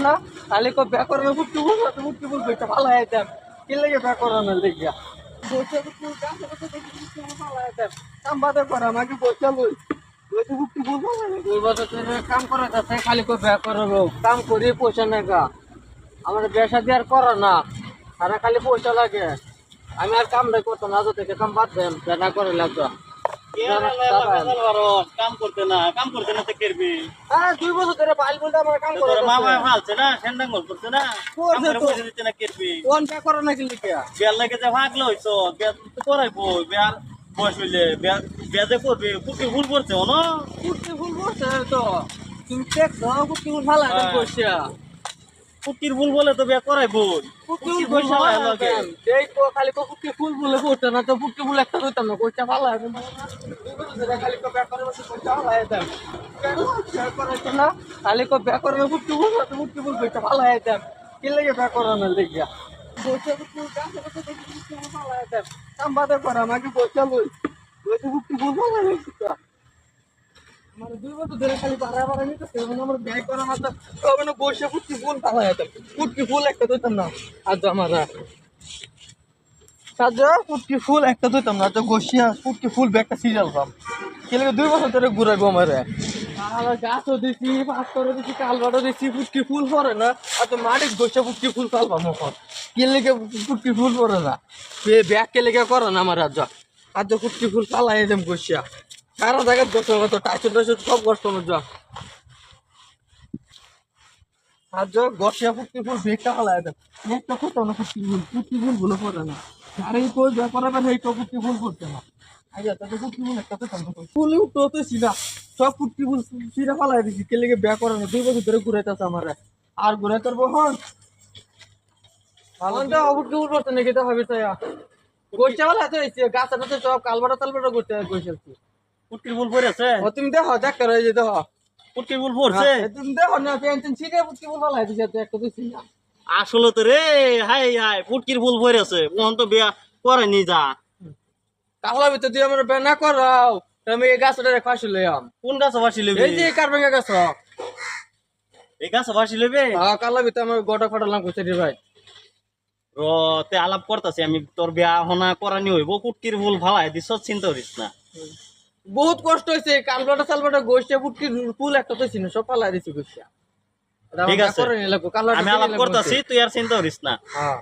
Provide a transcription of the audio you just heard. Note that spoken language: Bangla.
না খালি কো ব্যাকরণে ফুটকি বল ফুটকি বল বেটা ভালো আইতাম কি লাগে ব্যাকরণের লিগা বসে ফুটকি কাম করতে দেখি ফুটকি বল ভালো আইতাম কাম বাদে করা আমাকে বসে লই বসে ফুটকি বল ভালো লাগে বলবা তো কাম করা যাচ্ছে খালি কো ব্যাকরণ কাম করি পয়সা নেগা আমার ব্যবসা দিয়ে আর করা না আর খালি পয়সা লাগে আমি আর কাম নাই করতে না থেকে কাম বাদ দেন না করে লাগতো কাম করতে না তো করবি। হ্যাঁ 2 বছর ধরে পাইল বলতে আমার কাম করে তোর মামা ফালছে না সেন্ডাঙ্গল করছে না করছে তো। পয়সা দিতে না করবি কোন কা করে না কি লিখে বিয়ার লাগে যে ভাগলো হইছো বিয়া তো করাইবো বিয়ার বয়স হইলে বিয়া যে করবি পুটি ভুল করছে না কুটি ফুল বসে তো তুমি দেখছো কুটি ফুল ভালো লাগে বসে পুটির ভুল বলে তো বিয়া করাইবো কুটি ফুল ভালো লাগে এই তো খালি কুটি ফুল বলে বসে না তো কুটি ফুল একটা কইতাম না কইটা ভালো লাগে খালি কো ব্যাপারে বসে কইটা ভালো লাগে না খালি কো ব্যাপারে কুটি ফুল কইটা ভালো লাগে কি লাগে ব্যাপারে লিখা বসে কুটি কাম করতে দেখি কুটি ভালো লাগে কাম বাদে করা আমাকে বসে লই বসে কুটি ফুল ভালো লাগে আমার 2 বছর ধরে খালি বাড়া নিতেছে আমার ব্যাগ করা মাত্র তবে না বসে ফুটকি ফুল পালা যেত ফুটকি ফুল একটা দিতাম না আজ আমার সাজা ফুটকি ফুল একটা দিতাম না তো গোসিয়া ফুটকি ফুল ব্যাগটা সিরিয়াল পাম কেলে 2 বছর ধরে ঘুরাইবো আমারে আর গাছও দিছি পাথরও দিছি কালবাড়ও দিছি ফুটকি ফুল পরে না আর তো মাটি গোসিয়া ফুটকি ফুল পালবা মখন কেলে ফুটকি ফুল পরে না ব্যাগ কেলে করে না আমার আজ ফুটকি ফুল পালাই দেম গোসিয়া সারা জায়গায় দোষ তো টাইসন সব কষ্ট যা আর গসিয়া ফুটকি ফুল বেগটা পালাই দেম একটা কোথাও না ফুটকি ফুল গুলো পড়ে না আরে কই ব্যাপার এই তো ফুটকি ফুল করতে না আগে তাতে ফুটকি ফুল একটা তো ফুল উঠতে সিধা সব ফুটকি ফুল সিধা পালাই দিছি কে লেগে ব্যাগ করে না 2 বছর ধরে ঘুরাইতেছে আমার আর ঘুরাই করবো হন ভালো ফুটকি ফুল করতে নাকি তো হবে তাই গোষ্ঠী বলা তো গাছটা তো সব কালবাটা তালবাটা করতে গোষ্ঠী পুটির ভুল পড়েছে ও তুমি দেখো দেখ করে যে দেখো পুটির ভুল পড়ছে তুমি দেখো না পেনশন সিটে পুটকি বল ভালো দিছে তো একটা দিছি না আসলে তো রে হাই হাই পুটকির ভুল পড়েছে মোহন তো বিয়া করে নি যা কাহলা ভিতর দিয়ে আমরা বেনা করাও তুমি এই গাছটা রে ফাঁসি লইয়াম কোন গাছ বাসি লইবে এই যে কারবাঙ্গা গাছ এই গাছ বাসি লইবে হ্যাঁ কাহলা ভিতর আমার গোটা ফাটালাম কইছে রে ভাই র তে আলাপ করতাছি আমি তোর বিয়া হনা করানি হইব পুটকির ভুল ভালাই দিছ চিন্তা করিস না বহুত কষ্ট হইছে কালবাটা সালবাটা গোষ্ঠী পুটকি ফুল একটা তো ছিল সব পালা দিছি গোষ্ঠী ঠিক আছে আমি আলাপ করতাছি তুই আর চিন্তা করিস না হ্যাঁ